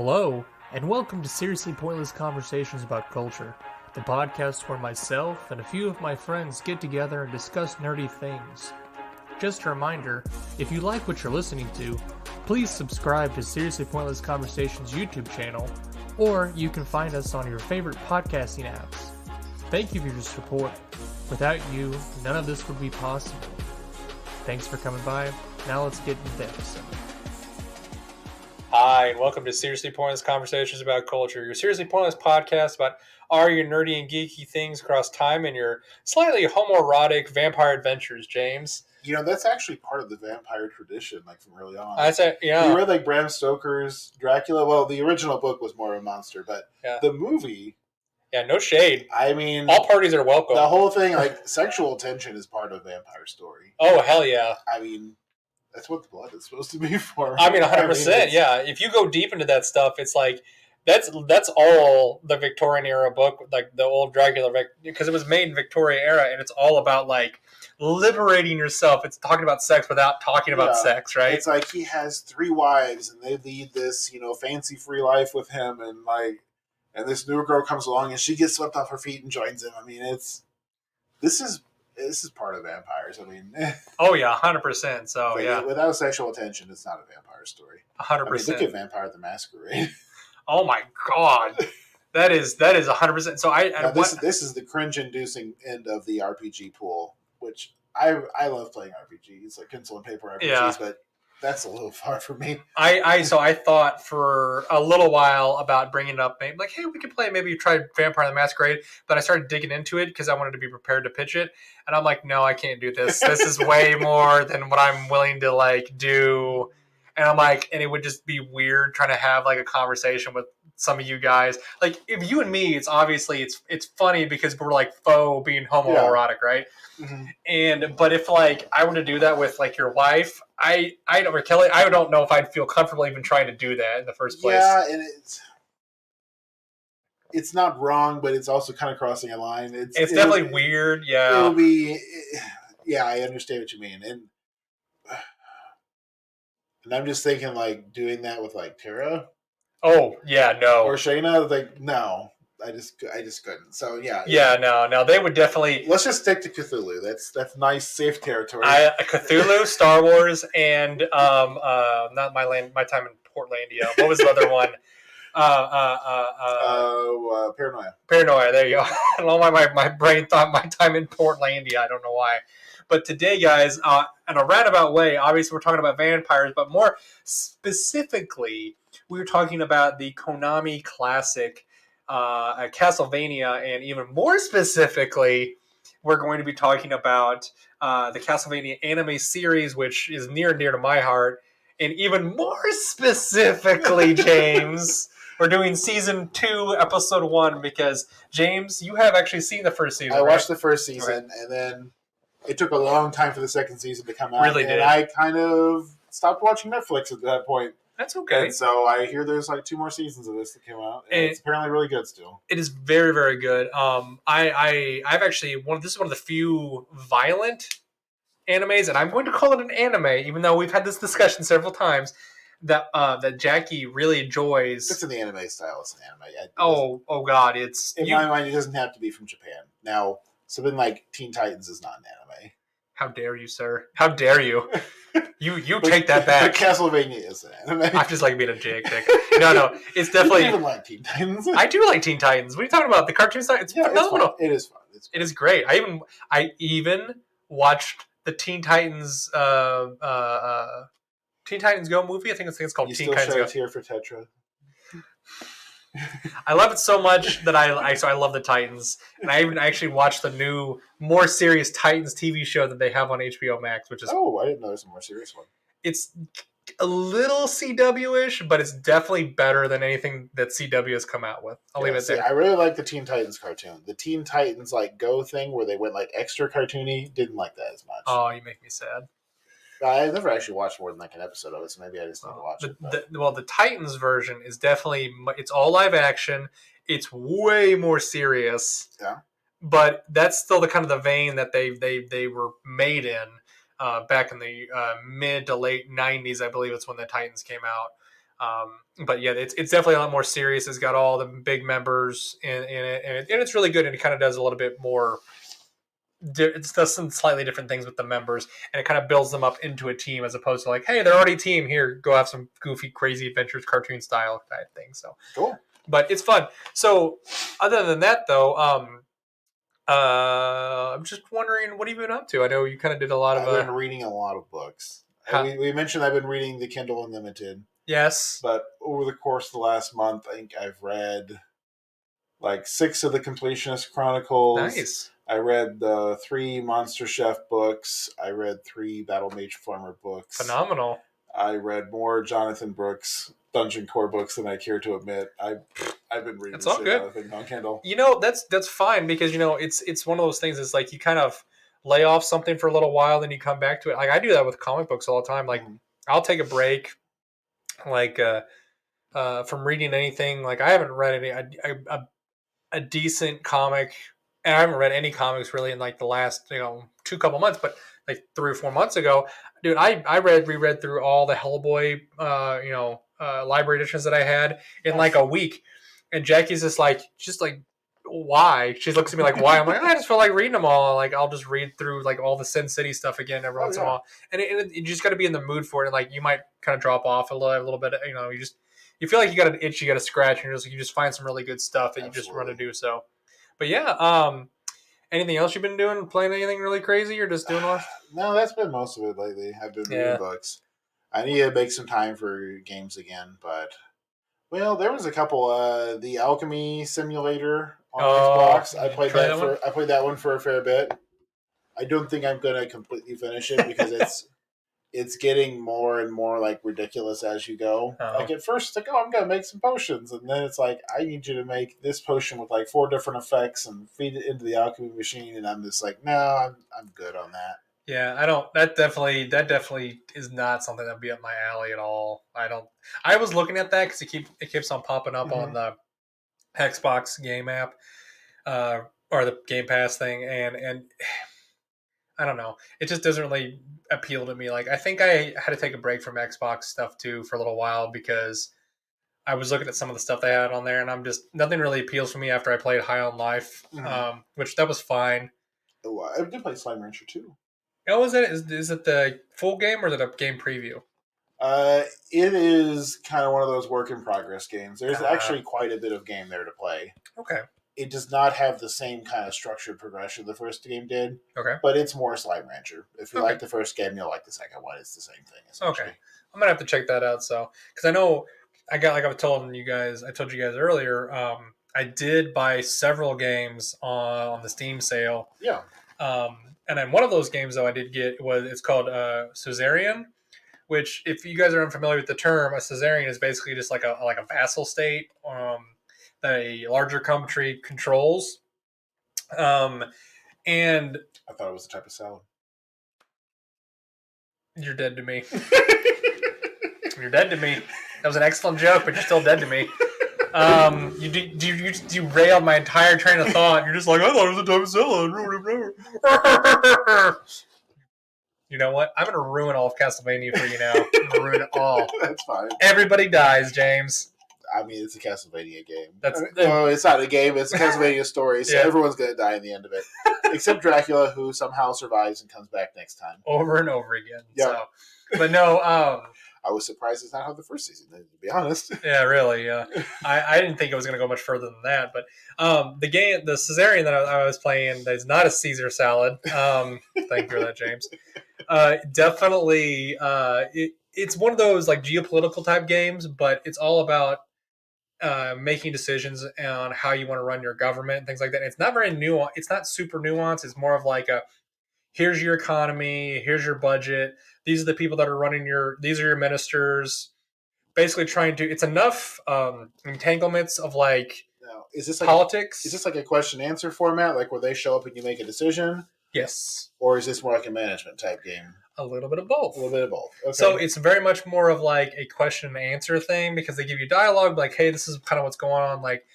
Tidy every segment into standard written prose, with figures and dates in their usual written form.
Hello, and welcome to Seriously Pointless Conversations about Culture, the podcast where myself and a few of my friends get together and discuss nerdy things. Just a reminder, if you like what you're listening to, please subscribe to Seriously Pointless Conversations YouTube channel, or you can find us on your favorite podcasting apps. Thank you for your support. Without you, none of this would be possible. Thanks for coming by. Now let's get into the episode. Hi, and welcome to Seriously Pointless Conversations about Culture, your seriously pointless podcast about all your nerdy and geeky things across time and your slightly homoerotic vampire adventures, James. You know, that's actually part of the vampire tradition, like from early on. That's it, yeah. You read like Bram Stoker's Dracula. Well, the original book was more of a monster, but the movie... Yeah, no shade. I mean... all parties are welcome. The whole thing, like, sexual tension is part of vampire story. Oh, hell yeah. I mean... that's what the blood is supposed to be for. I mean, 100%, yeah. If you go deep into that stuff, it's like, that's all the Victorian era book, like the old Dracula, because it was made in Victorian era, and it's all about, like, liberating yourself. It's talking about sex without talking about sex, right? It's like he has 3 wives, and they lead this, fancy-free life with him, and, like, and this new girl comes along, and she gets swept off her feet and joins him. I mean, this is part of vampires. I mean, oh yeah, 100%. So yeah, without sexual attention, it's not a vampire story. 100%. Look at Vampire the Masquerade. Oh my god, that is 100%. So this is the cringe-inducing end of the RPG pool, which I love playing RPGs, like pencil and paper RPGs, but that's a little far for me. So I thought for a little while about bringing it up, maybe like, hey, we could play. Maybe try Vampire the Masquerade. But I started digging into it because I wanted to be prepared to pitch it, and I'm like, no, I can't do this. This is way more than what I'm willing to like do. And I'm like, and it would just be weird trying to have like a conversation with some of you guys. Like, if you and me, it's obviously it's funny because we're like faux being homoerotic, right? Mm-hmm. But if like I were to do that with like your wife, I don't, Kelly, I don't know if I'd feel comfortable even trying to do that in the first place. Yeah, and it's not wrong, but it's also kind of crossing a line. It's definitely weird. Yeah, it'll be. Yeah, I understand what you mean, and I'm just thinking like doing that with like Tara. Oh yeah, no. Or Shayna, like no. I just couldn't. So yeah. Yeah, no, they would definitely. Let's just stick to Cthulhu. That's nice, safe territory. Cthulhu, Star Wars, and not my time in Portlandia. What was the other one? Paranoia. Paranoia. There you go. I don't know why my brain thought my time in Portlandia. I don't know why. But today, guys, in a roundabout way, obviously we're talking about vampires, but more specifically, we were talking about the Konami classic. Castlevania, and even more specifically, we're going to be talking about the Castlevania anime series, which is near and dear to my heart. And even more specifically, James, we're doing season 2, episode 1, because James, you have actually seen the first season. I watched the first season, and then it took a long time for the second season to come out. Really did. And I kind of stopped watching Netflix at that point. That's okay. And so I hear there's like 2 more seasons of this that came out. And it's apparently really good still. It is very, very good. I've actually this is one of the few violent animes, and I'm going to call it an anime, even though we've had this discussion several times, that Jackie really enjoys. It's in the anime style. It's an anime. Oh God! It's in my mind. It doesn't have to be from Japan. Now, something like Teen Titans is not an anime. How dare you, sir? How dare you? You take that back. But Castlevania is an anime. I'm just like being a dick. No, it's definitely. You even like Teen Titans. I do like Teen Titans. What are you talking about? The cartoon style? It's phenomenal. It is fun. It is great. I even watched the Teen Titans Teen Titans Go movie. I think it's called Teen Titans Go. You still shed a tear for Tetra. I love it so much that I love the Titans, and I even actually watched the new, more serious Titans TV show that they have on HBO Max, which is I didn't know there's a more serious one. It's a little CW-ish, but it's definitely better than anything that CW has come out with. I'll leave it there. I really like the Teen Titans cartoon. The Teen Titans like Go thing where they went like extra cartoony, didn't like that as much. Oh, you make me sad. I've never actually watched more than like an episode of it, so maybe I just need to watch it. The Titans version is definitely, it's all live action. It's way more serious. Yeah. But that's still the kind of the vein that they were made in back in the mid to late 90s, I believe it's when the Titans came out. But yeah, it's definitely a lot more serious. It's got all the big members in it, and it's really good. And it kind of does a little bit more. It does some slightly different things with the members, and it kind of builds them up into a team as opposed to like, hey, they're already a team. Here, go have some goofy, crazy adventures, cartoon style type thing. So Cool. but it's fun. So other than that, though, I'm just wondering, what have you been up to? I know you kind of did a lot of. I've been reading a lot of books. We mentioned I've been reading the Kindle Unlimited. Yes. But over the course of the last month, I think I've read like 6 of the Completionist Chronicles. Nice. I read the 3 Monster Chef books. I read 3 Battle Mage Farmer books. Phenomenal. I read more Jonathan Brooks Dungeon Core books than I care to admit. I've been reading That's all shit good. out of things on Kindle. That's fine because it's one of those things. It's like you kind of lay off something for a little while, then you come back to it. Like I do that with comic books all the time. Like I'll take a break, like from reading anything. Like I haven't read any a decent comic, and I haven't read any comics really in like the last 2 couple months, but like 3 or 4 months ago, dude, I reread through all the Hellboy library editions that I had in like a week, and Jackie's just like why? She looks at me like, why? I'm like, I just feel like reading them all. Like I'll just read through like all the Sin City stuff again every once in a while, and you just got to be in the mood for it. And like you might kind of drop off a little bit, you feel like you got an itch you got to scratch, and you just find some really good stuff that you just run to do so. But yeah, anything else you've been doing? Playing anything really crazy, or just doing what? No, that's been most of it lately. I've been reading books. I need to make some time for games again, but there was a couple. The Alchemy Simulator on Xbox. I played that one for a fair bit. I don't think I'm gonna completely finish it because it's getting more and more like ridiculous as you go. Like at first, it's like, I'm gonna make some potions, and then it's like, I need you to make this potion with like 4 different effects and feed it into the alchemy machine, and I'm just like, no, I'm good on that. Yeah, I don't. That definitely is not something that'd be up my alley at all. I don't. I was looking at that because it keeps on popping up on the Xbox game app, or the Game Pass thing, and I don't know. It just doesn't really appeal to me. Like I think I had to take a break from Xbox stuff too for a little while because I was looking at some of the stuff they had on there, and I'm just nothing really appeals for me after I played High on Life, which that was fine. Oh, I did play Slime Rancher too. Oh, is it the full game or is it a game preview? It is kind of one of those work in progress games. There's actually quite a bit of game there to play. Okay. It does not have the same kind of structured progression the first game did. Okay. But it's more Slime Rancher. If you like the first game, you'll like the second one. It's the same thing, essentially. Okay. I'm gonna have to check that out. So, because I know I told you guys earlier. I did buy several games on the Steam sale. Yeah. And then one of those games though I did get it's called Suzerain, which if you guys are unfamiliar with the term, a suzerain is basically just like a vassal state that a larger country controls. And I thought it was a type of salad. You're dead to me. You're dead to me. That was an excellent joke, but you're still dead to me. You derailed my entire train of thought. You're just like, I thought it was a type of salad. You know what? I'm going to ruin all of Castlevania for you now. I'm going to ruin it all. That's fine. Everybody dies, James. I mean, it's a Castlevania game. It's not a game. It's a Castlevania story, so everyone's going to die in the end of it. Except Dracula, who somehow survives and comes back next time. Over and over again. Yeah. So. But no, I was surprised it's not how the first season did, to be honest. Yeah, really. Yeah. I didn't think it was going to go much further than that. But the Caesarian that I was playing is not a Caesar salad. Thank you for that, James. Definitely, it's one of those like geopolitical type games, but it's all about making decisions on how you want to run your government and things like that. And it's not very nuanced. It's not super nuanced. It's more of like here's your economy, here's your budget. These are the people that are running these are your ministers. Basically trying to, it's enough entanglements of like is this politics. Is this like a question answer format, like where they show up and you make a decision? Yes. Or is this more like a management type game? A little bit of both. Okay. So it's very much more of like a question and answer thing because they give you dialogue like, hey, this is kind of what's going on. Like,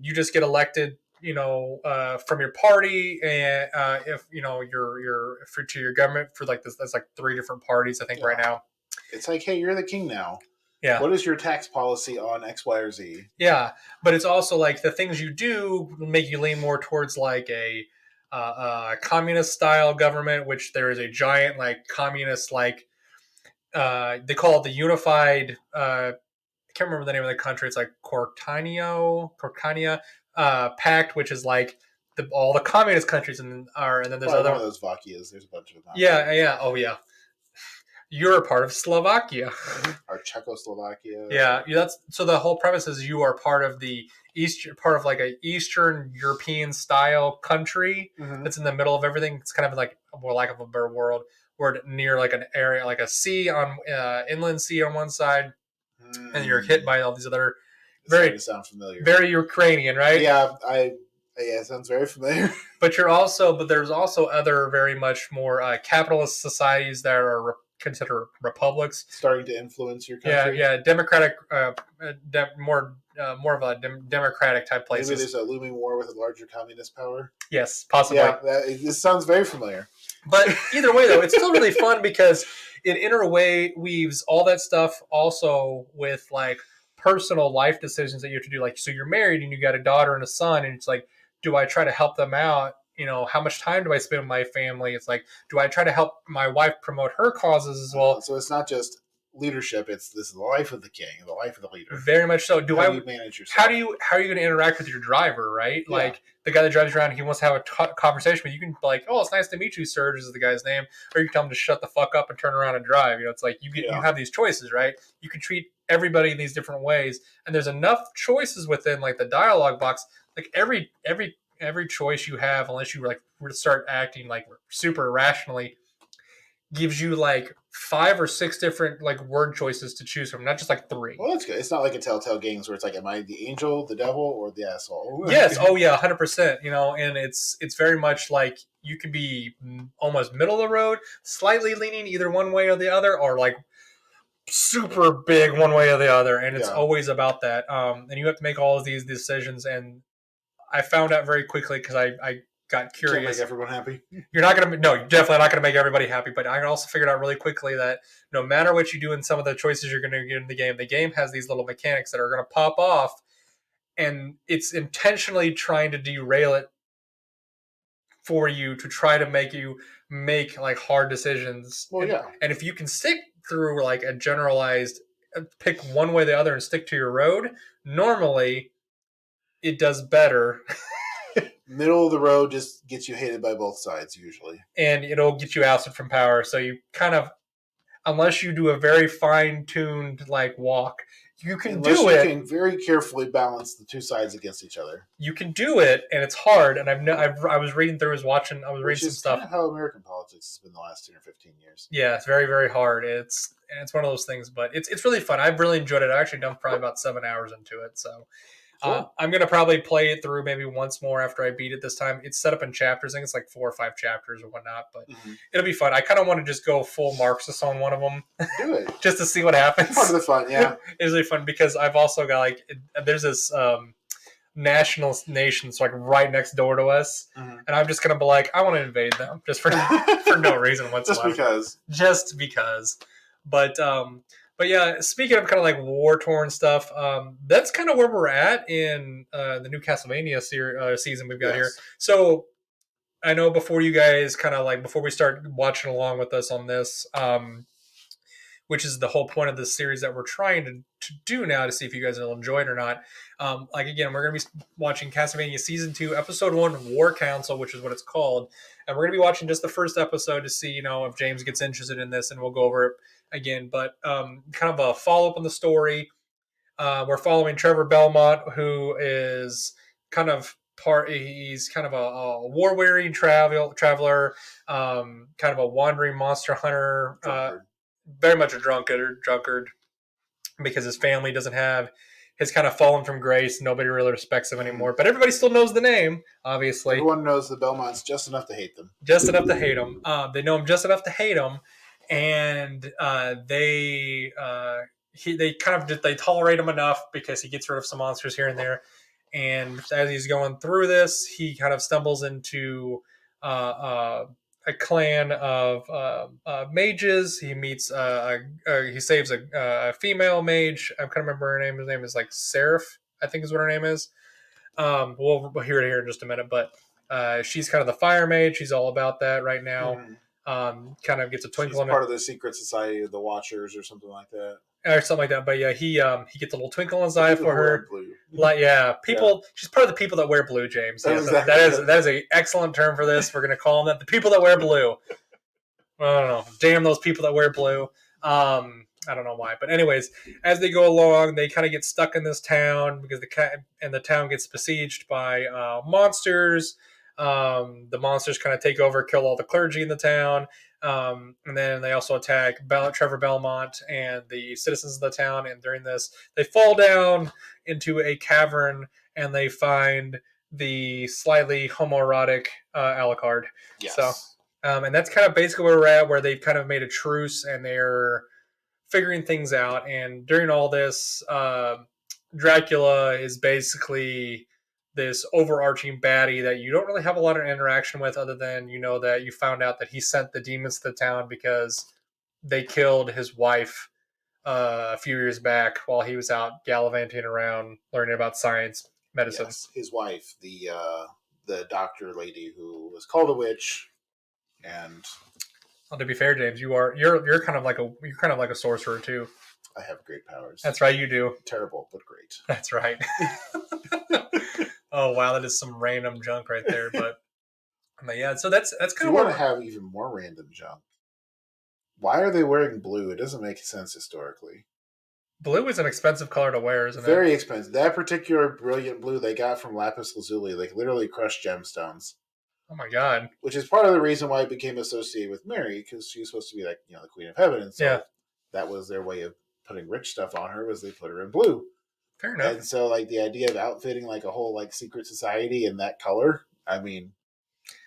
you just get elected, from your party, and if you're to your government for like this, that's like 3 different parties I think right now. It's like, hey, you're the king now. Yeah. What is your tax policy on X, Y, or Z? Yeah, but it's also like the things you do make you lean more towards like a communist style government, which there is a giant like communist like they call it the unified. I can't remember the name of the country. It's like Cortania Pact, which is like all the communist countries and then there's Probably other one of those Vakias. There's a bunch of them. yeah oh yeah. You're a part of Slovakia. Or Czechoslovakia. Yeah, that's so. The whole premise is you are part of the part of like a Eastern European style country that's in the middle of everything. It's kind of like more lack of a better world, where near like an area like a sea on inland sea on one side, and you're hit by all these other very sound familiar, very Ukrainian, right? Yeah, it sounds very familiar. But there's also other very much more capitalist societies that are considered republics, starting to influence your country. Yeah, democratic, more of a democratic type places. Maybe there's a looming war with a larger communist power. Yes, possibly. Yeah, this sounds very familiar. But either way, though, it's still really fun because it interweaves all that stuff also with like personal life decisions that you have to do. Like, so you're married and you got a daughter and a son, and it's like, do I try to help them out? You know, how much time do I spend with my family? It's like, do I try to help my wife promote her causes as well? So it's not just leadership; it's the life of the king, the life of the leader. Very much so. How do you manage yourself? How are you going to interact with your driver? Right, like the guy that drives around, he wants to have a conversation with you. You can be like, "Oh, it's nice to meet you, sir." This is the guy's name, or you can tell him to shut the fuck up and turn around and drive. You know, it's like you have these choices, right? You can treat everybody in these different ways, and there's enough choices within like the dialogue box. Like every choice you have, unless you like start acting like super irrationally, gives you like 5 or 6 different like word choices to choose from, not just like 3. Well, that's good. It's not like a Telltale Games where it's like, am I the angel, the devil, or the asshole? Yes. Oh yeah, 100%. You know, and it's very much like you can be almost middle of the road, slightly leaning either one way or the other, or like super big one way or the other, and it's always about that. And you have to make all of these decisions, and I found out very quickly because I got curious. Can't make everyone happy. You're definitely not going to make everybody happy. But I also figured out really quickly that no matter what you do in some of the choices you're going to get in the game has these little mechanics that are going to pop off, and it's intentionally trying to derail it for you to try to make you make like hard decisions. Well, and if you can stick through like a generalized, pick one way or the other and stick to your road, normally it does better. Middle of the road just gets you hated by both sides usually, and it'll get you ousted from power. So you kind of, unless you do a very fine-tuned like walk, you can do it. You can very carefully balance the two sides against each other. You can do it, and it's hard. And I was reading through, I was reading some stuff. Kind of how American politics has been the last 10 or 15 years. Yeah, it's very, very hard. It's one of those things, but it's really fun. I've really enjoyed it. I actually dumped probably about 7 hours into it, so. Cool. I'm going to probably play it through maybe once more after I beat it this time. It's set up in chapters. I think it's like 4 or 5 chapters or whatnot, but it'll be fun. I kind of want to just go full Marxist on one of them. Do it. Just to see what happens. Part of the fun, yeah. It's really fun because I've also got like, there's this national nation, so like right next door to us, and I'm just going to be like, I want to invade them just for no reason whatsoever. Just because. But yeah, speaking of kind of like war-torn stuff, that's kind of where we're at in the new Castlevania season we've got here. So I know before you guys before we start watching along with us on this, which is the whole point of this series that we're trying to do now to see if you guys will enjoy it or not. Again, we're going to be watching Castlevania Season 2, Episode 1, War Council, which is what it's called. And we're going to be watching just the first episode to see, if James gets interested in this, and we'll go over it again. But kind of a follow-up on the story. We're following Trevor Belmont, who is he's kind of a war-weary traveler, kind of a wandering monster hunter, very much a drunkard, because his family has kind of fallen from grace. Nobody really respects him anymore, but everybody still knows the name, obviously. Everyone knows the Belmonts just enough to hate them. Just enough to hate them. They know him just enough to hate him, and they tolerate him enough because he gets rid of some monsters here and there. And as he's going through this, he kind of stumbles into a clan of mages. He meets he saves a female mage. I can't remember her name. His name is like Seraph, I think is what her name is. We'll hear it here in just a minute, but she's kind of the fire mage. She's all about that right now. Mhm. Kind of gets a twinkle She's in part of the secret society of the Watchers or something like that. or something like that. But yeah, he gets a little twinkle in his eye People for who wear her. blue. Like people, she's part of the people that wear blue, James. That's Yes, exactly that is an excellent term for this. We're gonna call them that. The people that wear blue. I don't know. Damn those people that wear blue. I don't know why, but anyways, as they go along, they kind of get stuck in this town because the town gets besieged by monsters. The monsters kind of take over, kill all the clergy in the town, and then they also attack Trevor Belmont and the citizens of the town. And during this, they fall down into a cavern and they find the slightly homoerotic Alucard. Yes. So, and that's kind of basically where we're at, where they've kind of made a truce and they're figuring things out. And during all this, Dracula is basically this overarching baddie that you don't really have a lot of interaction with, other than that you found out that he sent the demons to the town because they killed his wife a few years back while he was out gallivanting around learning about science, medicine. Yes, his wife, the doctor lady who was called a witch, and Well, to be fair, James, you're kind of like a sorcerer too. I have great powers. That's right, you do. Terrible, but great. That's right. Oh wow, that is some random junk right there, but yeah. So that's kind you of want to have even more random junk. Why are they wearing blue? It doesn't make sense historically. Blue is an expensive color to wear, isn't it? Very expensive. That particular brilliant blue they got from lapis lazuli, like literally crushed gemstones. Oh my god! Which is part of the reason why it became associated with Mary, because she's supposed to be like the Queen of Heaven, and so that was their way of putting rich stuff on her. Was they put her in blue? Fair enough. And so like the idea of outfitting like a whole like secret society in that color, I mean,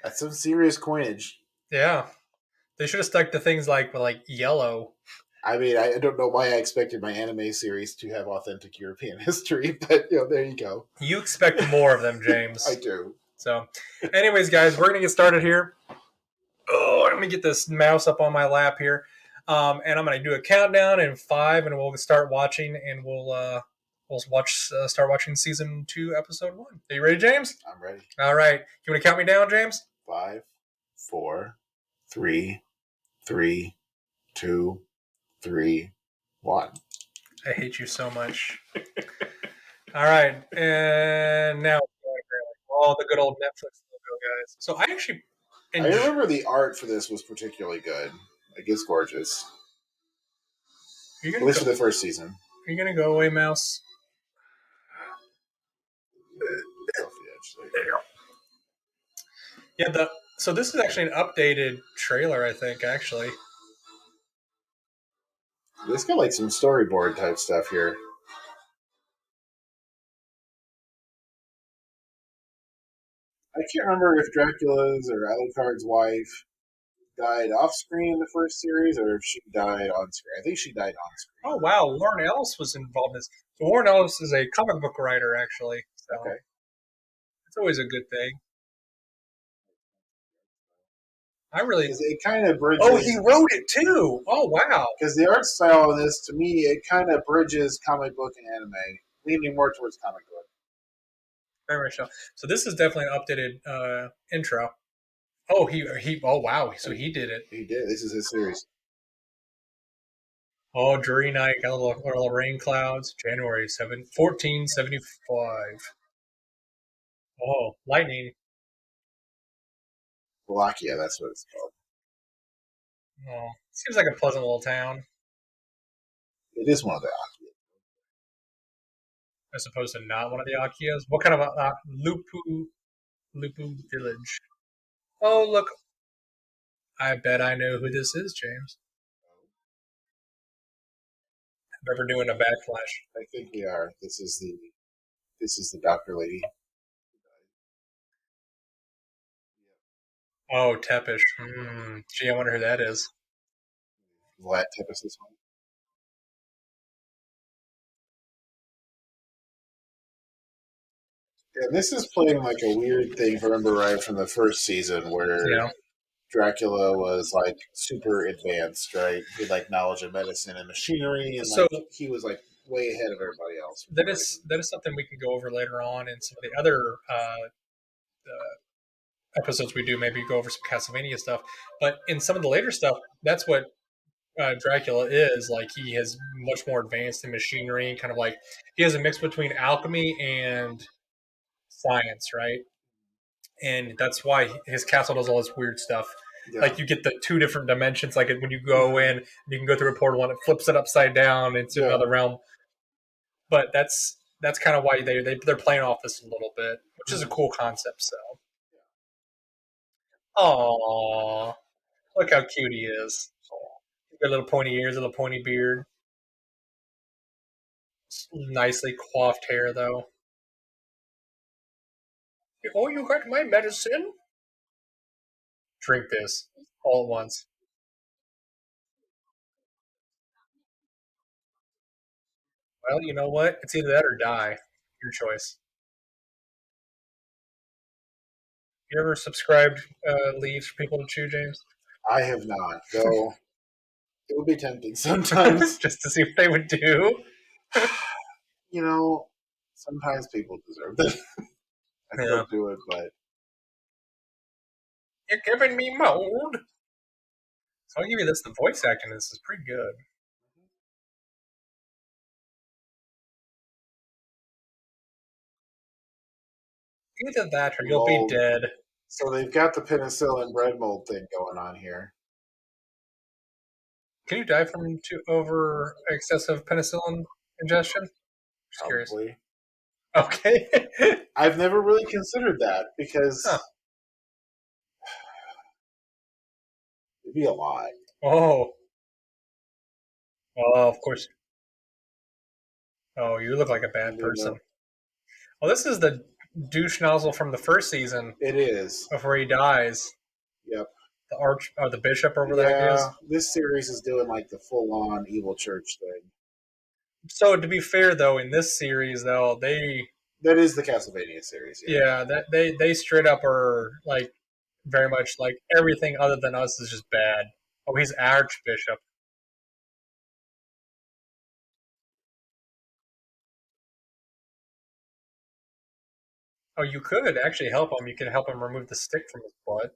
that's some serious coinage. Yeah, they should have stuck to things like yellow. I mean, I don't know why I expected my anime series to have authentic European history, but there you go. You expect more of them, James. I do. So, anyways, guys, we're gonna get started here. Oh, let me get this mouse up on my lap here, and I'm gonna do a countdown in 5, and we'll start watching, and we'll start watching season 2, episode 1. Are you ready, James? I'm ready. All right. You want to count me down, James? 5, 4, 3, 2, 3, 1. I hate you so much. All right, and now all the good old Netflix logo, guys. So I actually, I remember the art for this was particularly good. Like it's gorgeous. At least for the first season. Are you gonna go away, mouse? Yeah. So this is actually an updated trailer, I think. Actually, it's got like some storyboard type stuff here. I can't remember if Dracula's or Alucard's wife died off screen in the first series or if she died on screen. I think she died on screen. Oh wow, Warren Ellis was involved in this. So Warren Ellis is a comic book writer, actually. So okay, it's always a good thing. I really. It kind of bridges. Oh, he wrote it too. Oh wow. Because the art style in this, to me, it kind of bridges comic book and anime, leaning more towards comic book. Very much so. So this is definitely an updated intro. Oh, he. Oh wow. So he did it. He did. This is his series. Oh, dreary night, got a little rain clouds. January 1475. Oh, lightning. Wallachia, that's what it's called. Oh, seems like a pleasant little town. It is one of the As opposed to not one of the Akias. What kind of a Lupu village? Oh, look. I bet I know who this is, James. I'm ever doing a backflash. I think we are. This is the doctor lady. Oh, Tepish. Gee, I wonder who that is. Vlad Tepes this one. And this is playing like a weird thing, if I remember right, from the first season, where Dracula was like super advanced, right? He had like knowledge of medicine and machinery, and So like he was like way ahead of everybody else for that some is reason. that is something we can go over later on in some of the other episodes we do. Maybe go over some Castlevania stuff. But in some of the later stuff, that's what Dracula is like. He has much more advanced in machinery, kind of like he has a mix between alchemy and science, right? And that's why his castle does all this weird stuff. Yeah. Like you get the two different dimensions. Like when you go in, you can go through a portal and it flips it upside down into another realm. But that's kind of why they're playing off this a little bit, which is a cool concept. So, aww, look how cute he is. Got little pointy ears, a little pointy beard, nicely coiffed hair though. Oh, you got my medicine? Drink this all at once. Well, you know what? It's either that or die. Your choice. You ever subscribed leaves for people to chew, James? I have not, though. It would be tempting sometimes. Just to see what they would do. You know, sometimes people deserve that. I don't do it, but you're giving me mold. So I'll give you this. The voice acting in this is pretty good. Either that or you'll mold. be dead. So they've got the penicillin bread mold thing going on here. Can you die from over excessive penicillin ingestion? Just Probably. Curious. Okay. I've never really considered that because it'd be a lot. Oh. Oh, of course. Oh, you look like a bad person. Know. Well, this is the douche nozzle from the first season. It is. Before he dies. Yep. The arch or the bishop or whatever the heck it is. This series is doing like the full on evil church thing. So to be fair though, in this series though, that is the Castlevania series. Yeah, that they straight up are like very much like everything other than us is just bad. Oh, he's archbishop. Oh, you could actually help him. You can help him remove the stick from his butt.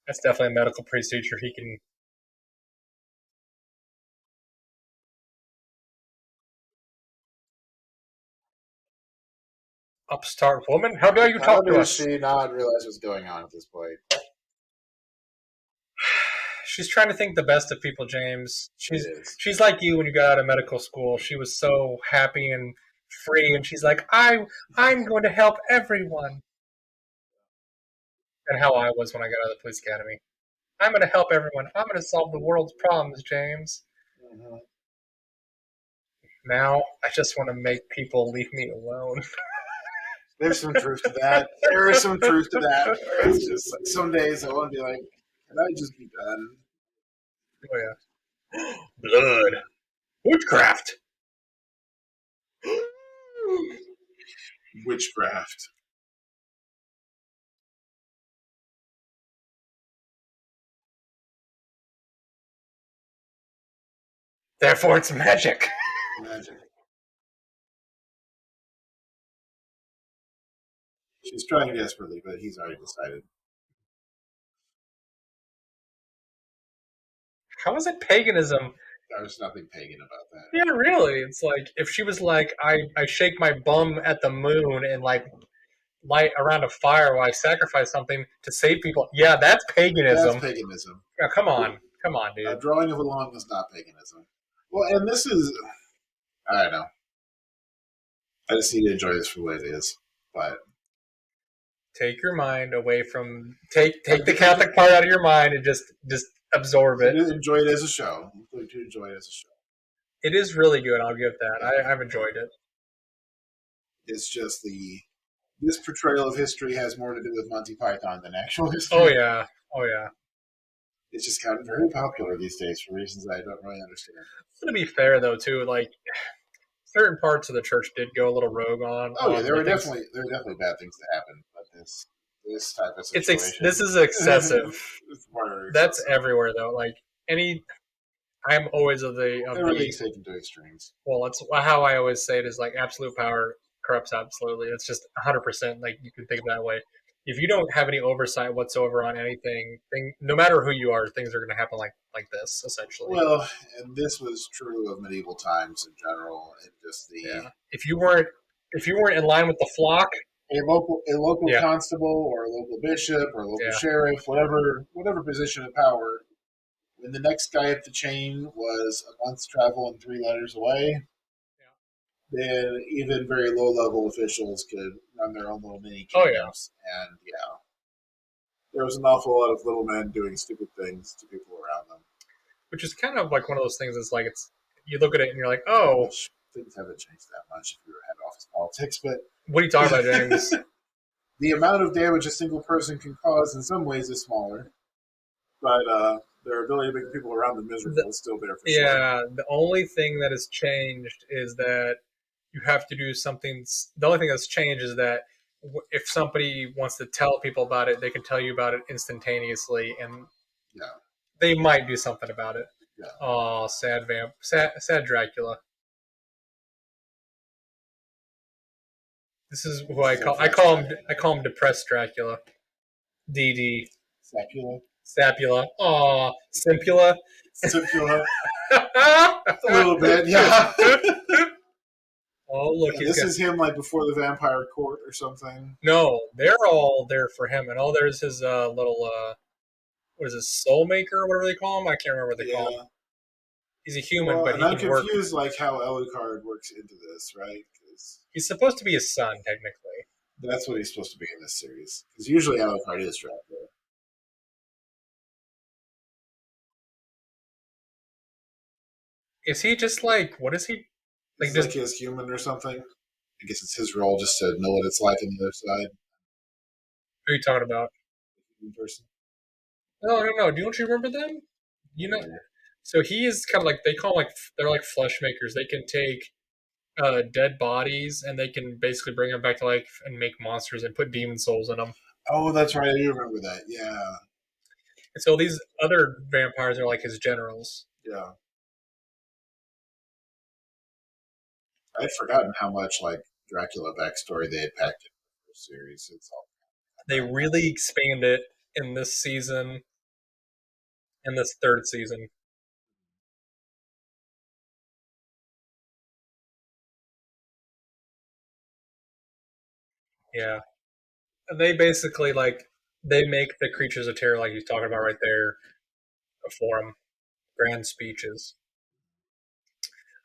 That's definitely a medical procedure he can. Upstart woman? How dare you talk to us? How does she not realize what's going on at this point? She's trying to think the best of people, James. She's like you when you got out of medical school. She was so happy and free, and she's like, I'm going to help everyone. And how I was when I got out of the police academy. I'm going to help everyone. I'm going to solve the world's problems, James. Mm-hmm. Now I just want to make people leave me alone. There's some truth to that. There is some truth to that. It's just like some days I want to be like, can I just be done? Oh yeah. Blood. Witchcraft. Witchcraft. Therefore, it's magic. Magic. She's trying desperately, but he's already decided. How is it paganism? There's nothing pagan about that. Yeah, really. It's like if she was like, I shake my bum at the moon and like light around a fire while I sacrifice something to save people. Yeah, that's paganism. That's paganism. Yeah, come on, dude. Drawing of a lawn is not paganism. Well, and this is, I don't know. I just need to enjoy this for what it is. But take your mind away from take the Catholic part out of your mind and just absorb it. Enjoy it as a show. I'm going to enjoy it as a show. It is really good. I'll give that. I've enjoyed it. It's just this portrayal of history has more to do with Monty Python than actual history. Oh yeah. It's just gotten very popular these days for reasons I don't really understand. To be fair though, too, like certain parts of the church did go a little rogue on. Oh yeah, there were definitely bad things that happened, but this this type of It's situation. this is excessive. It's more That's excessive. everywhere though. Like I'm always of the Everything's taken to extremes. well. That's how I always say it is like absolute power corrupts absolutely. It's just 100%. Like you can think that way. If you don't have any oversight whatsoever on anything, no matter who you are, things are going to happen like this essentially. Well, and this was true of medieval times in general, and just the If you weren't in line with the flock, a local constable or a local bishop or a local sheriff, whatever position of power, when the next guy up the chain was a month's travel and 3 letters away, then even very low level officials could run their own little mini kingdoms. And there was an awful lot of little men doing stupid things to people around them. Which is kind of like one of those things. It's like you look at it and you're like, oh, which things haven't changed that much if you were head office politics. But what are you talking about, James? The amount of damage a single person can cause in some ways is smaller, but their ability to make people around them miserable is still there for sure. Yeah, the only thing that has changed is that you have to do something. The only thing that's changed is that if somebody wants to tell people about it, they can tell you about it instantaneously, and they might do something about it. Yeah. Oh, sad sad Dracula. This is who I call him depressed Dracula. DD. Sapula. Aw, Simpula. Simpula. A little bit, yeah. Oh, look. Yeah, this is him like before the vampire court or something. No, they're all there for him. And there's his little, what is this, soul maker or whatever they call him? I can't remember what they call him. He's a human, but he I'm can work. confused like how Alucard works into this, right? He's supposed to be his son, technically. That's what he's supposed to be in this series. Because usually Alucard is Dracula. Is he just like, what is he? Like his human or something? I guess it's his role just to know what it's like on the other side. Who are you talking about? Human person. No. Don't you remember them? You know. So he is kind of like, they call they're like flesh makers. They can take dead bodies and they can basically bring them back to life and make monsters and put demon souls in them. Oh, that's right. I do remember that. Yeah. And so these other vampires are like his generals. Yeah. I'd forgotten how much like Dracula backstory they had packed in the first series. They really expand it in this season, in this third season. Yeah. And they basically they make the creatures of terror like he's talking about right there for him. Grand speeches.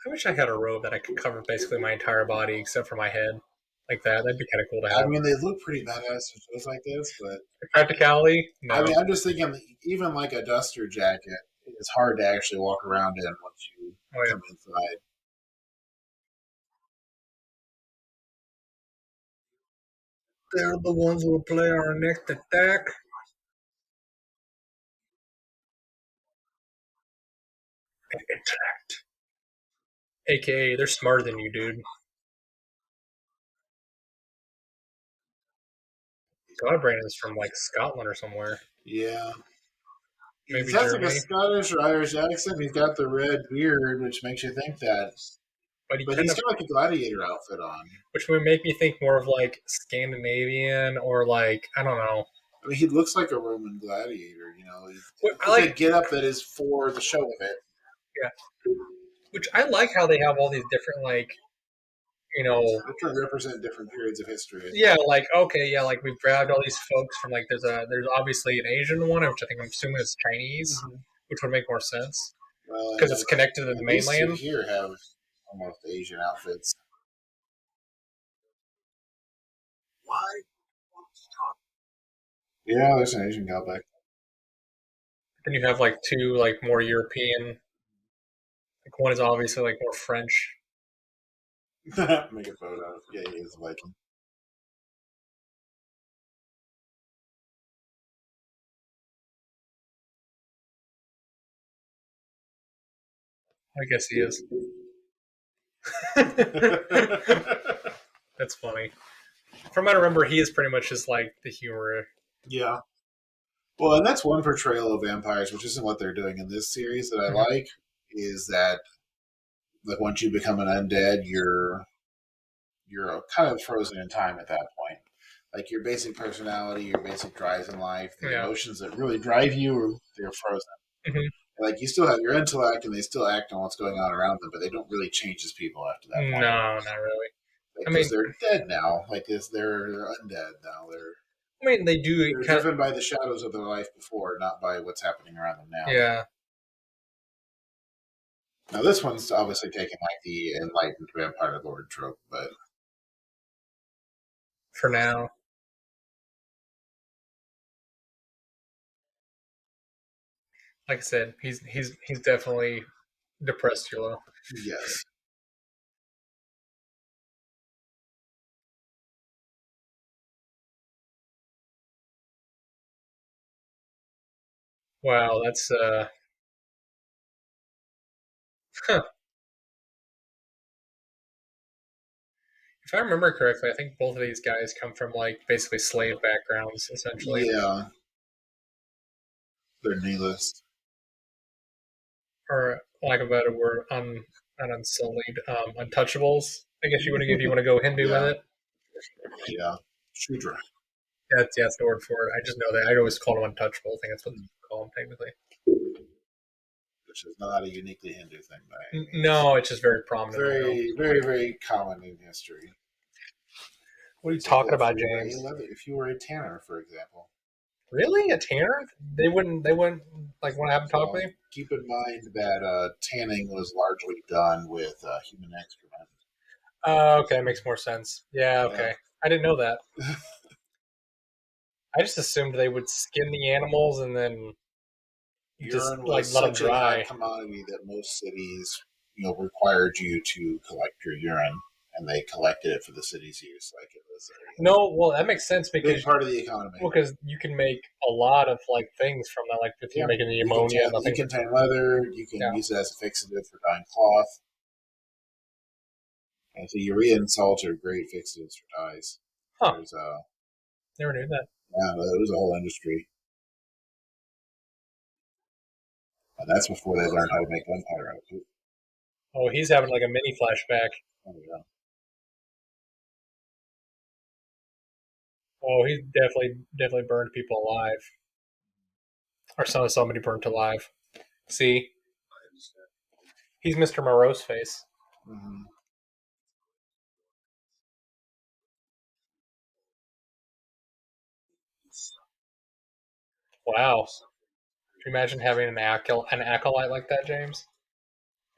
I wish I had a robe that I could cover basically my entire body except for my head. Like that. That'd be kind of cool to have. I mean, they look pretty badass in shows like this, but practicality? No. I mean, I'm just thinking, even like a duster jacket, it's hard to actually walk around in once you come inside. They're the ones who will play our next attack. Interact. AKA, they're smarter than you, dude. Godbrand is from Scotland or somewhere. Yeah. Maybe he has Germany. like a Scottish or Irish accent. He's got the red beard, which makes you think that. But he's got like a gladiator outfit on. Which would make me think more of Scandinavian or I don't know. I mean, he looks like a Roman gladiator, you know. It's a get-up that is for the show of it. Yeah. Which I like how they have all these different, They try to represent different periods of history. Yeah, we've grabbed all these folks from there's obviously an Asian one, which I think I'm assuming is Chinese, which would make more sense because it's connected to the mainland. These two here have almost Asian outfits. Why? Yeah, there's an Asian guy back. Then you have two more European. One is obviously more French. Make a photo. Yeah, he is a Viking. I guess he is. That's funny. From what I remember, he is pretty much just like the humor. Yeah. Well, and that's one portrayal of vampires, which isn't what they're doing in this series that I Mhm. like, is that like once you become an undead, you're kind of frozen in time at that point. Like your basic personality, your basic drives in life, the Yeah. emotions that really drive you, they're frozen. Mhm. Like you still have your intellect, and they still act on what's going on around them, but they don't really change as people after that point No, not really. I because mean, they're dead now. Like they're undead now. they do They're kind of. driven by the shadows of their life before, not by what's happening around them now. Yeah, Now this one's obviously taking like the enlightened vampire lord trope, but for now. Like I said, he's definitely depressed Yolo. yes, Wow, that's huh. If I remember correctly, I think both of these guys come from like basically slave backgrounds, essentially, yeah, they're nihilist. or lack of a better word, not unsullied, untouchables. I guess you want to if you want to go Hindu with Yeah, it. yeah, Shudra, That's the word for it. I just know that I always call them untouchable. I think that's what they call them technically. which is not a uniquely Hindu thing by any means. No, it's just very prominent. I know. Very, very, very common in history. What are For you example, talking about, James? if you were a tanner, for example, Really, a tanner? They wouldn't like want to have a talk with well, you. keep in mind that tanning was largely done with human excrement. Okay, makes more sense. Yeah, Yeah. okay. I didn't know that. I just assumed they would skin the animals and then just Urine like was let them such a hot dry. commodity that most cities, required you to collect your urine, and they collected it for the city's use. Like it was No, well that makes sense a big because part of the economy. you can make a lot of like things from that. Like if you're Yeah, making the ammonia and the you things. can tan leather. You can Yeah. use it as a fixative for dyeing cloth. And so urea and salt are great fixatives for dyes. Huh. There's Never knew that. yeah, it was a whole industry, and that's before they learned how to make gunpowder out of it. Oh, he's having like a mini flashback. Oh yeah, Oh, he definitely burned people alive, or saw somebody burnt alive. See, he's Mr. Moreau's face. mm-hmm. Wow. Can you imagine having an acolyte like that, James?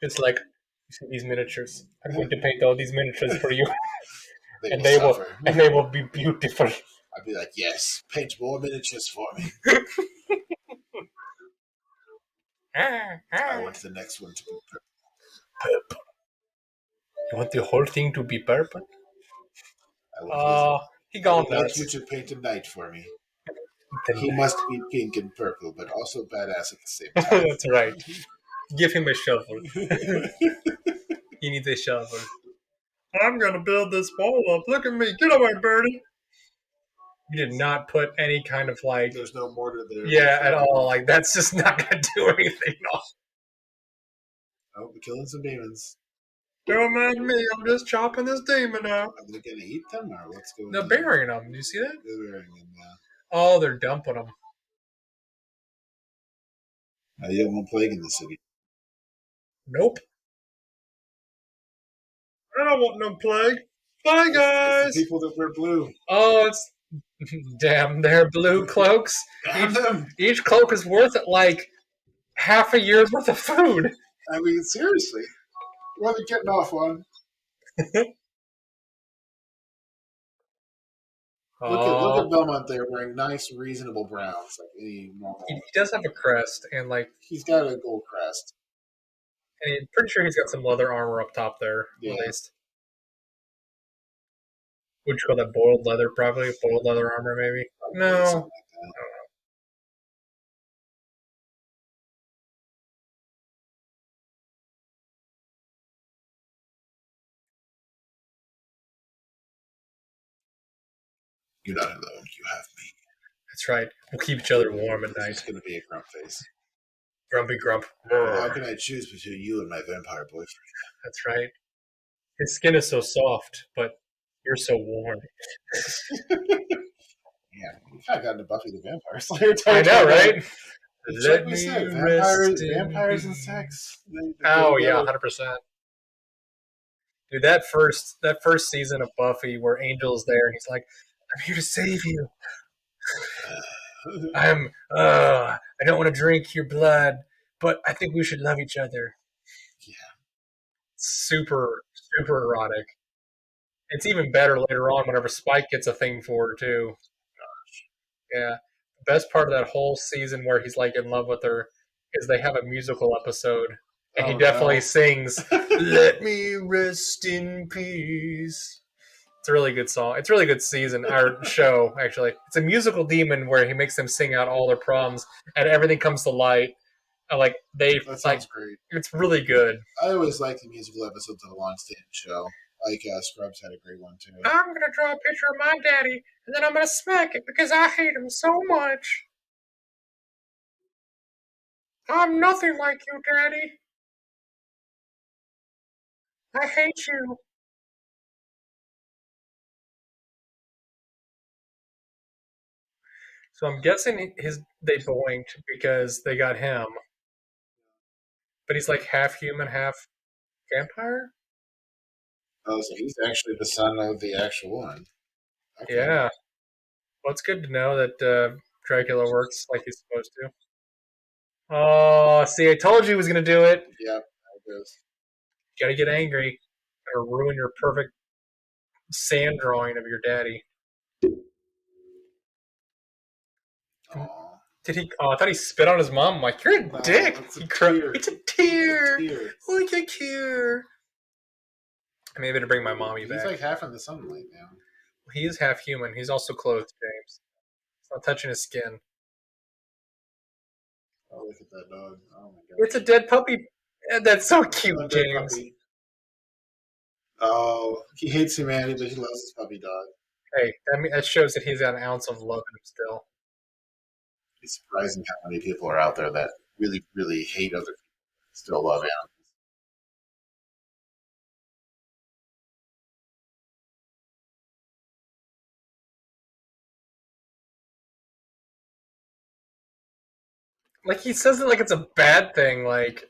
Just like you see these miniatures. I'm going to paint all these miniatures for you, They and will suffer. they will be beautiful. I'd be like, yes, paint more miniatures for me. I want the next one to be You want the whole thing to be purple? I want his. Oh, he I gone would like you nuts. to paint a knight for me. The He must be pink and purple, but also badass at the same time. That's right. Give him a shovel. He needs a shovel. I'm gonna build this wall up. Look at me. Get away, birdie. You did not put any kind of like There's no mortar there. yeah at all. Like that's just not gonna do anything. No. Oh, we're killing some demons. Don't mind me. I'm just chopping this demon up. Are they going to eat them, or what's going They're on? burying them. Do you see that? They're burying them. Oh, they're dumping them. You don't want plague in the city. Nope. I don't want no plague. Bye, It's guys. the people that wear blue. Oh, it's damn. They're blue cloaks. Damn them! Each cloak is worth like half a year's worth of food. I mean, seriously. What are they getting off on? Look Oh, at Belmont there wearing nice, reasonable browns, like any normal. he does have a crest, and like, He's got a gold crest. and I'm pretty sure he's got some leather armor up top there, Yeah. at least. Would you call that boiled leather? Probably boiled leather armor, maybe. Probably No, something like that. You're not alone. You have me. That's right. We'll keep each other warm at This night. is going to be a grump face. Grumpy grump. How can I choose between you and my vampire boyfriend? That's right. His skin is so soft, but you're so warm. Yeah, we kind of got into Buffy the Vampire Slayer. I know, right? It's like we said, vampires and sex. They go Oh yeah, together. 100%. Dude, that first season of Buffy where Angel's there and he's like, "I'm here to save you. I don't want to drink your blood, but I think we should love each other." Yeah. Super, super erotic. It's even better later on whenever Spike gets a thing for her too. Yeah. The best part of that whole season where he's like in love with her is they have a musical episode and he definitely sings "Let Me Rest in Peace." It's a really good song. It's a really good season or show actually. It's a musical demon where he makes them sing out all their problems and everything comes to light. Like That sounds great. It's really good. I always like the musical episodes of a long-standing show. Like Scrubs had a great one too. I'm gonna draw a picture of my daddy and then I'm gonna smack it because I hate him so much. I'm nothing like you, Daddy. I hate you. So I'm guessing they boinked because they got him, but he's like half human, half vampire. Oh, so he's actually the son of the actual one. Okay. Yeah. Well, it's good to know that Dracula works like he's supposed to. Oh, see, I told you he was gonna do it. Yeah, it goes. Gotta get angry or ruin your perfect sand drawing of your daddy. Aww. Did he? Oh, I thought he spit on his mom. I'm like, you're a dick. It's a It's tear. a tear. It's a tear. Look at tear. Maybe to bring my mommy He's back. like half in the sunlight now. He is half human. He's also clothed, James. It's not touching his skin. Oh, look at that dog. Oh my god. It's a dead puppy. That's so cute, James. Puppy. Oh, he hates humanity, but he loves his puppy dog. Hey, that shows that he's got an ounce of love in him still. It's surprising how many people are out there that really, really hate other people, still love animals. Like he says it like it's a bad thing. Like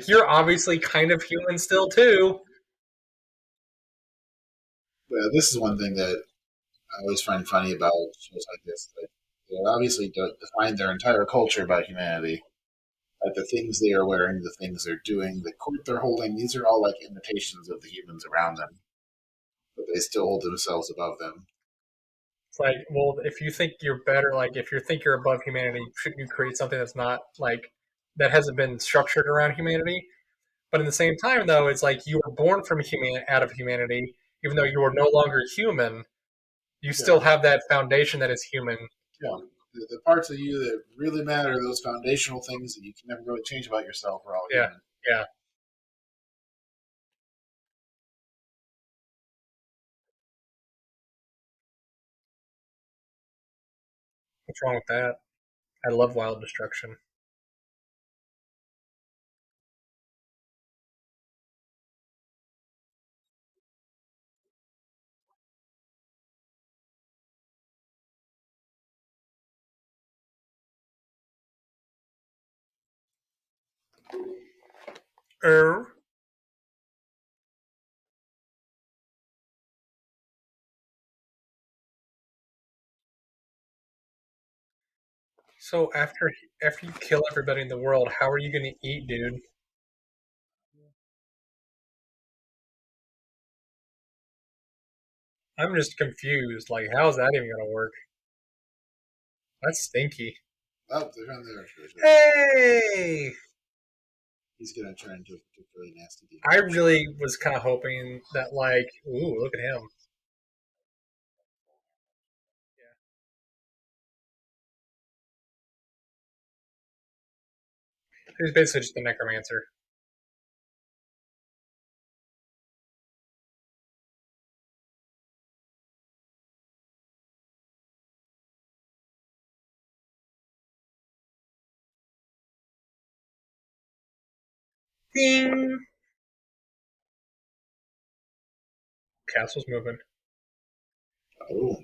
you're obviously kind of human still too. But this is one thing that I always find funny about shows like this. Like, they obviously define their entire culture by humanity. Like the things they are wearing, the things they're doing, the court they're holding, these are all like imitations of the humans around them. But they still hold themselves above them. It's like, well, if you think you're better, like if you think you're above humanity, shouldn't you create something that's not like that hasn't been structured around humanity? But at the same time, though, it's like you were born from out of humanity, even though you are no longer human. You still have that foundation that is human. Yeah. The parts of you that really matter, those foundational things that you can never really change about yourself, are all human. Yeah. What's wrong with that? I love wild destruction. Er. So after you kill everybody in the world, how are you going to eat, dude? I'm just confused. Like, how's that even going to work? That's stinky. Oh, they're on there. Hey! He's going to turn into a particularly nasty demon. I really was kind of hoping that, like, ooh, look at him. He's basically just a necromancer. Ding. Castle's moving. Oh,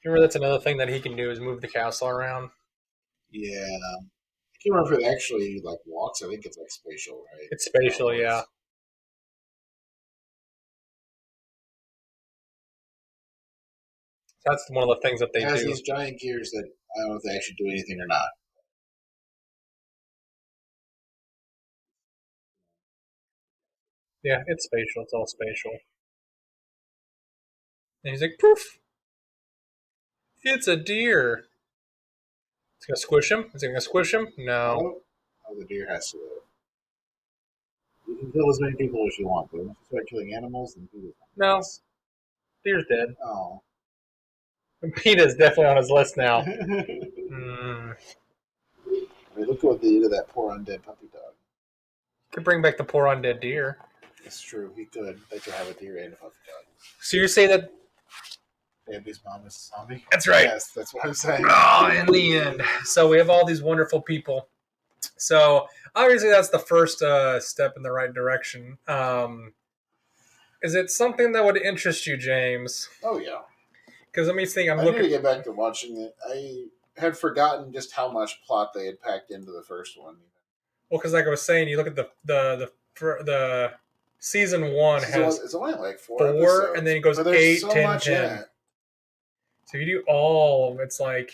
Remember, that's another thing that he can do is move the castle around. yeah. I can't remember if it actually like walks. I think it's like spatial, right? It's spatial, yeah. That's one of the things that It they has do. these giant gears that I don't know if they actually do anything or not. Yeah, it's spatial. It's all spatial. And he's like, poof! It's a deer. It's gonna squish him? Is it gonna squish him? No. Oh, the deer has to live. You can kill as many people as you want, but once you start killing animals, then people. No. Deer's dead. Oh. PETA's definitely on his list now. I Mm. mean, look what they did to that poor undead puppy dog. Could bring back the poor undead deer. It's true, he could. They could have a deer and a puppy dog. So you're saying that? Baby's mom is a zombie? That's right. Yes, that's what I'm saying. Oh, in the end. So we have all these wonderful people. So obviously that's the first step in the right direction. Is it something that would interest you, James? Oh, yeah. Because let me think. I need to get back to watching it. I had forgotten just how much plot they had packed into the first one. Well, because like I was saying, you look at the season one has it's only like four episodes, and then it goes 8, so 10, much 10. So if you do all, it's like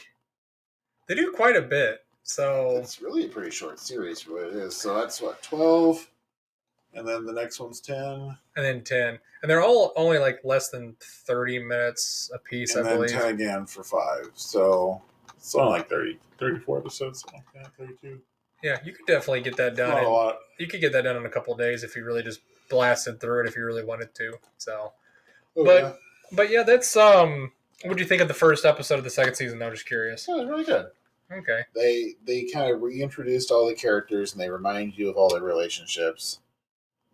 they do quite a bit. So it's really a pretty short series for what it is. So that's what 12, and then the next one's 10, and then 10, and they're all only like less than 30 minutes a piece, and I then believe. 10 again for 5. So it's only like 34 episodes, something like that, 32. Yeah, you could definitely get that done. Not a lot. You could get that done in a couple of days if you really just blasted through it if you really wanted to. So, Oh, but yeah, that's what do you think of the first episode of the second season? Though, just curious. yeah, it was really good. Okay. They kind of reintroduced all the characters and they remind you of all their relationships.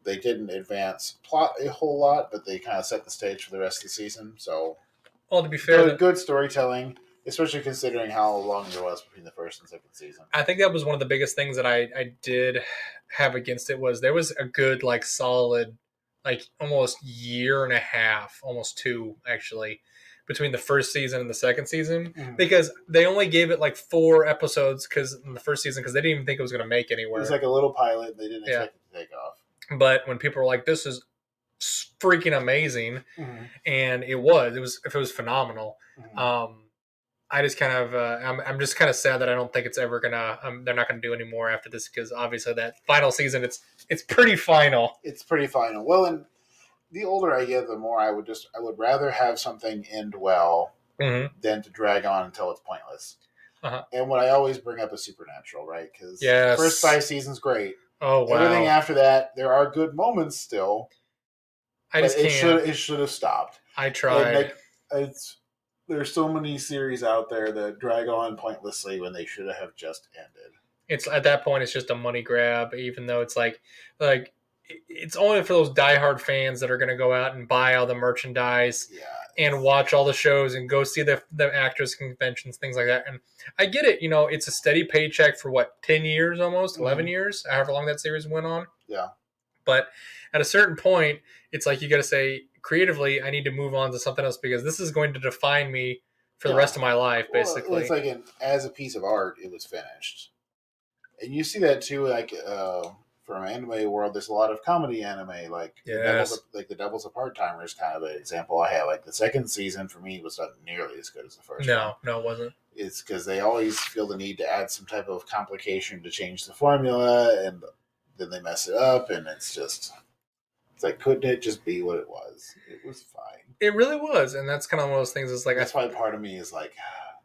They didn't advance plot a whole lot, but they kind of set the stage for the rest of the season. So, Well, to be fair, good storytelling, especially considering how long there was between the first and second season. I think that was one of the biggest things that I did have against it was there was a good like solid like almost year and a half, almost 2 actually, between the first season and the second season because they only gave it like 4 episodes because in the first season because they didn't even think it was going to make anywhere. It was like a little pilot. They didn't expect it to take off. But when people were like, "This is freaking amazing," and it was phenomenal. I just kind of I'm just kind of sad that I don't think it's ever gonna they're not gonna do any more after this because obviously that final season it's pretty final. It's pretty final. Well, and the older I get, the more I would rather have something end well than to drag on until it's pointless. And what I always bring up is Supernatural, right? Because the first 5 seasons great. Oh wow! Everything after that, there are good moments still. It should have stopped. I tried. There's so many series out there that drag on pointlessly when they should have just ended. It's at that point, it's just a money grab. Even though it's like it's only for those diehard fans that are going to go out and buy all the merchandise and watch all the shows and go see the actors conventions, things like that. And I get it. It's a steady paycheck for 10 years, almost 11 years, however long that series went on. Yeah. But at a certain point, it's like you got to say creatively, I need to move on to something else because this is going to define me for the rest of my life, basically. Well, it's like as a piece of art, it was finished. And you see that too, like from anime world, there's a lot of comedy anime, like the Devils of Part-Timers kind of an example I have. Like the second season for me was not nearly as good as the first one. No, it wasn't. It's because they always feel the need to add some type of complication to change the formula, and then they mess it up, and it's like, couldn't it just be what it was? It was fine. It really was, and that's kind of one of those things. It's like that's why part of me is like,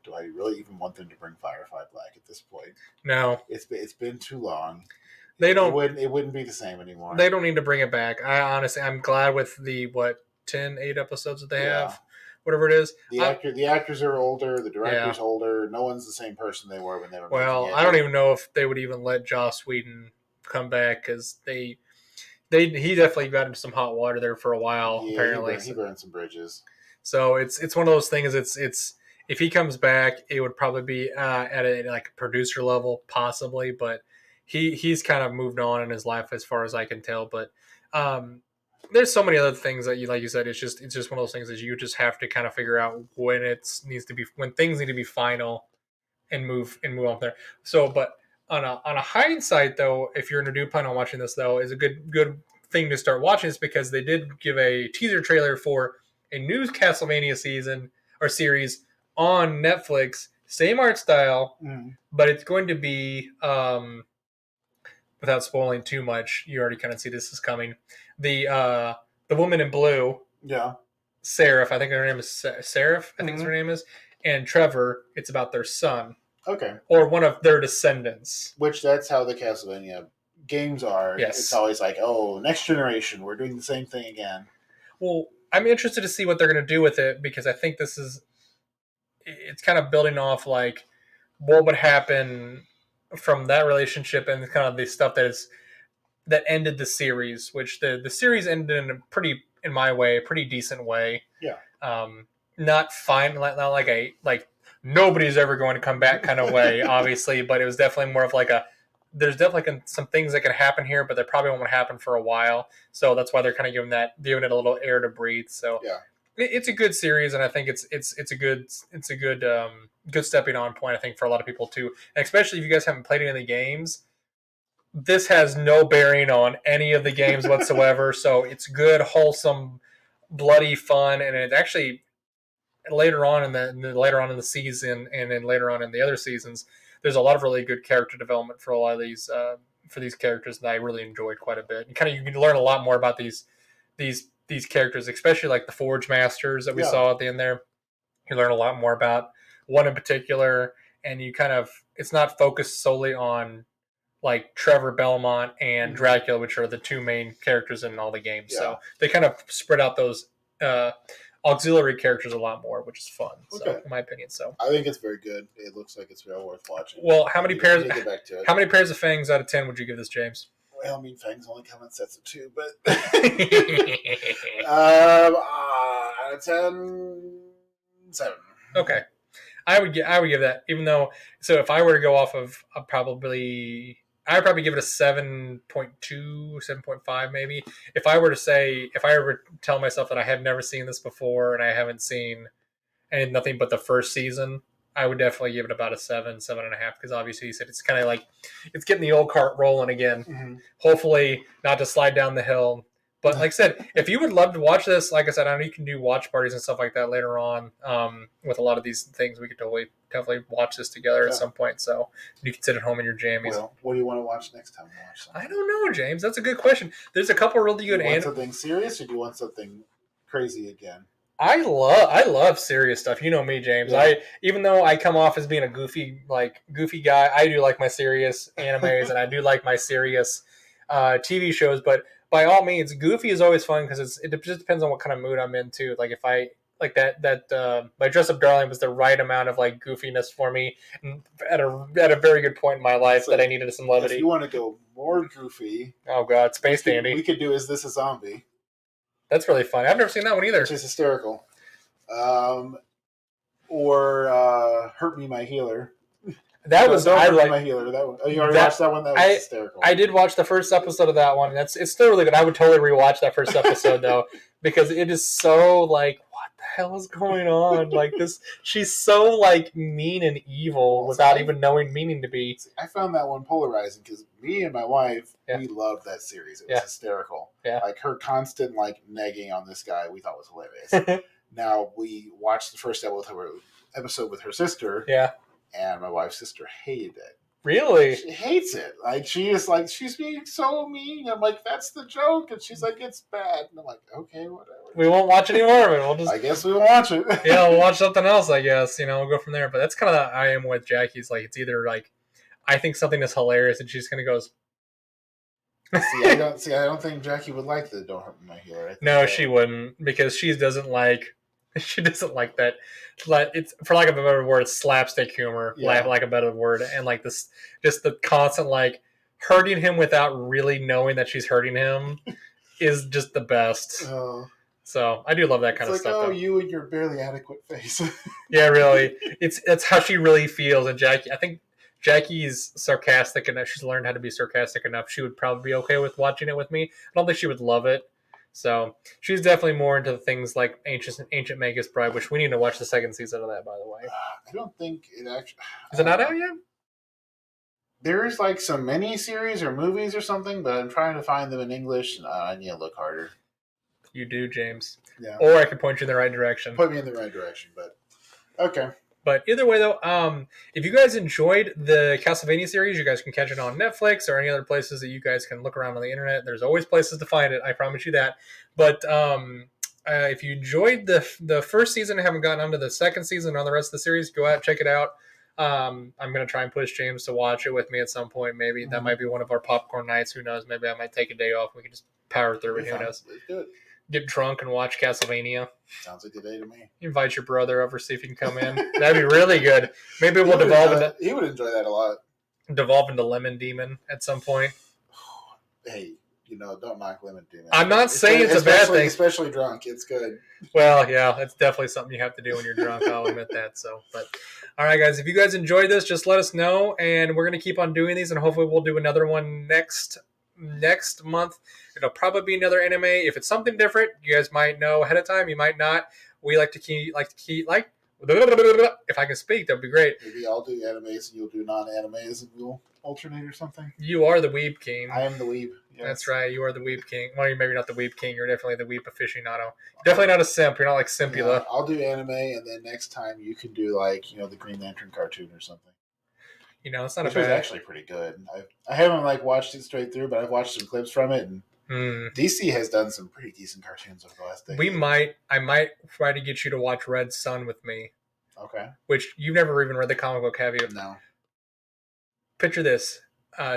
do I really even want them to bring Firefly Black at this point? No, it's been too long. They don't. It wouldn't be the same anymore. They don't need to bring it back. I'm glad with the 8 episodes that they have, whatever it is. The actors are older. The director's older. No one's the same person they were when they were. Well, I don't even know if they would even let Joss Whedon come back because he definitely got into some hot water there for a while. Apparently, he burned some bridges. So it's one of those things. It's if he comes back, it would probably be at a producer level, possibly, but he's kind of moved on in his life as far as I can tell. But there's so many other things that like you said, it's just one of those things that you just have to kind of figure out when when things need to be final and move on there. So, but on a hindsight though, if you're going to do plan on watching this though, is a good thing to start watching is because they did give a teaser trailer for a new Castlevania season or series on Netflix, same art style, but it's going to be without spoiling too much. You already kind of see this is coming. The woman in blue, Seraph, I think her name is Seraph. I think her name is, and Trevor. It's about their son. Okay. Or one of their descendants. Which that's how the Castlevania games are. Yes. It's always like, oh, next generation, we're doing the same thing again. Well, I'm interested to see what they're going to do with it because I think it's kind of building off like what would happen from that relationship and kind of the stuff that ended the series, which the series ended in a pretty decent way. Yeah. Not fine, not like nobody's ever going to come back kind of way, obviously, but it was definitely more of like there's definitely some things that can happen here, but they probably won't happen for a while. So that's why they're kind of giving it a little air to breathe. So yeah, it's a good series, and I think it's a good stepping on point, I think, for a lot of people too, and especially if you guys haven't played any of the games. This has no bearing on any of the games whatsoever, so it's good, wholesome, bloody fun, and it actually later on in the season, and then later on in the other seasons, there's a lot of really good character development for a lot of these characters that I really enjoyed quite a bit. And you can learn a lot more about these characters, especially like the Forge Masters that we saw at the end there. You learn a lot more about one in particular, and it's not focused solely on like Trevor Belmont and Dracula, which are the two main characters in all the games. Yeah. So they kind of spread out those auxiliary characters a lot more, which is fun. Okay. So, in my opinion, I think it's very good. It looks like it's well worth watching. Well, how many pairs of fangs out of 10 would you give this, James? Well, I mean, fangs only come in sets of 2, but out of 10, 7. Okay. I would give that, even though, so if I were to go off of I'd probably give it a 7.2, 7.5 maybe. If I were to tell myself that I had never seen this before and I haven't seen nothing but the first season, I would definitely give it about a 7.5, because obviously you said it's kind of like it's getting the old cart rolling again. Mm-hmm. Hopefully not to slide down the hill. But like I said, if you would love to watch this, like I said, I know you can do watch parties and stuff like that later on with a lot of these things. We could definitely watch this together at some point. So you can sit at home in your jammies. Well, what do you want to watch next time? I don't know, James. That's a good question. There's a couple really good. Do you want something serious, or do you want something crazy again? I love serious stuff. You know me, James. Yeah. Even though I come off as being a goofy guy, I do like my serious animes and I do like my serious TV shows. But by all means, goofy is always fun because it just depends on what kind of mood I'm in too. Like if I like that my Dress Up Darling was the right amount of like goofiness for me at a very good point in my life that I needed some levity. If you want to go more goofy, oh god, Space Dandy. We could do Is This a Zombie? That's really funny. I've never seen that one either. Which is hysterical. Or Hurt Me, My Healer. That was Hurt Me, My Healer. That one. Oh, you already watched that one? That was hysterical. I did watch the first episode of that one. It's still really good. I would totally rewatch that first episode though, because it is so like, what the hell is going on? Like this, she's so like mean and evil without even meaning to be. I found that one polarizing because me and my wife, we loved that series. It was hysterical. Yeah. Like her constant like negging on this guy, we thought was hilarious. Now we watched the first episode with her sister. Yeah. And my wife's sister hated it. Really? She hates it. Like she's being so mean. I'm like, that's the joke, and she's like, it's bad. And I'm like, okay, whatever. We won't watch any more of it. I guess we won't watch it. Yeah, we'll watch something else. I guess we'll go from there. But that's kind of how I am with Jackie's. Like it's either like I think something is hilarious, and she just kind of goes. I don't think Jackie would like the Don't Hurt Me, My Healer. No, she wouldn't, because she doesn't like that. Like it's, for lack of a better word, slapstick humor. Like a better word, and like this, just the constant like hurting him without really knowing that she's hurting him is just the best. Oh. So I do love that kind of stuff. Oh, though. You and your barely adequate face. Yeah, really. That's how she really feels, and Jackie. I think Jackie's sarcastic enough. She's learned how to be sarcastic enough. She would probably be okay with watching it with me. I don't think she would love it. So she's definitely more into things like Ancient Magus Bride, which we need to watch the second season of that, by the way. I don't think it actually... Is it not out yet? There's like some mini-series or movies or something, but I'm trying to find them in English, and I need to look harder. You do, James. Yeah. Or I can point you in the right direction. Point me in the right direction, but... Okay. But either way, though, if you guys enjoyed the Castlevania series, you guys can catch it on Netflix or any other places that you guys can look around on the internet. There's always places to find it. I promise you that. But if you enjoyed the first season and haven't gotten onto the second season on the rest of the series, go out, check it out. I'm going to try and push James to watch it with me at some point. Maybe that might be one of our popcorn nights. Who knows? Maybe I might take a day off. We can just power through it. Who knows? Let's do it. Get drunk and watch Castlevania. Sounds like a day to me. Invite your brother over, see if he can come in. That'd be really good. Maybe we'll He would enjoy that a lot. Devolve into Lemon Demon at some point. Hey, don't knock Lemon Demon. I'm not saying it's a bad thing. Especially drunk. It's good. Well, yeah, it's definitely something you have to do when you're drunk. I'll admit that. So, but all right, guys, if you guys enjoyed this, just let us know, and we're gonna keep on doing these, and hopefully we'll do another one next month. It'll probably be another anime. If it's something different, you guys might know ahead of time. You might not. We like to keep if I can speak, that'd be great. Maybe I'll do animes and you'll do non-animes and we'll alternate or something. You are the Weeb King. I am the Weeb. Yes. That's right. You are the Weeb King. Well, you're maybe not the Weeb King. You're definitely the Weeb aficionado. Definitely not a simp. You're not like Simpula. Yeah, I'll do anime, and then next time you can do the Green Lantern cartoon or something. It's not Which a bad. was actually pretty good. I haven't watched it straight through, but I've watched some clips from it, and DC has done some pretty decent cartoons over the last decade. I might try to get you to watch Red Sun with me. Okay. Which you've never even read the comic book, have you? No. Picture this: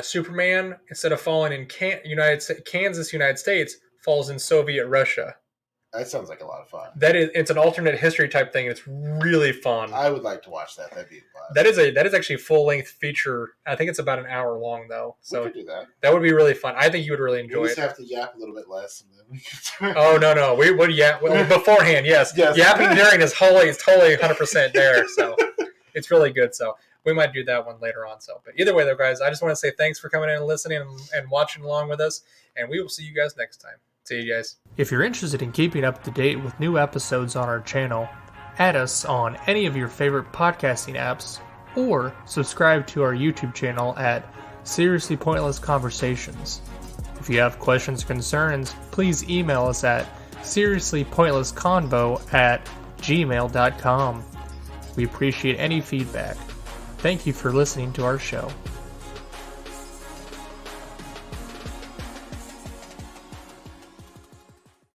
Superman, instead of falling in Kansas, United States, falls in Soviet Russia. That sounds like a lot of fun. It's an alternate history type thing. It's really fun. I would like to watch that. That'd be fun. That is actually a full length feature. I think it's about an hour long though. So we could do that. That would be really fun. I think you would really enjoy we it. just have to yap a little bit less, and then we can. Oh no, we would yap beforehand. Yes. Yapping during is totally 100% there. So it's really good. So we might do that one later on. So, but either way, though, guys, I just want to say thanks for coming in and listening and watching along with us, and we will see you guys next time. See you guys. If you're interested in keeping up to date with new episodes on our channel, add us on any of your favorite podcasting apps, or subscribe to our YouTube channel at Seriously Pointless Conversations. If you have questions or concerns, please email us at seriouslypointlessconvo@gmail.com. We appreciate any feedback. Thank you for listening to our show.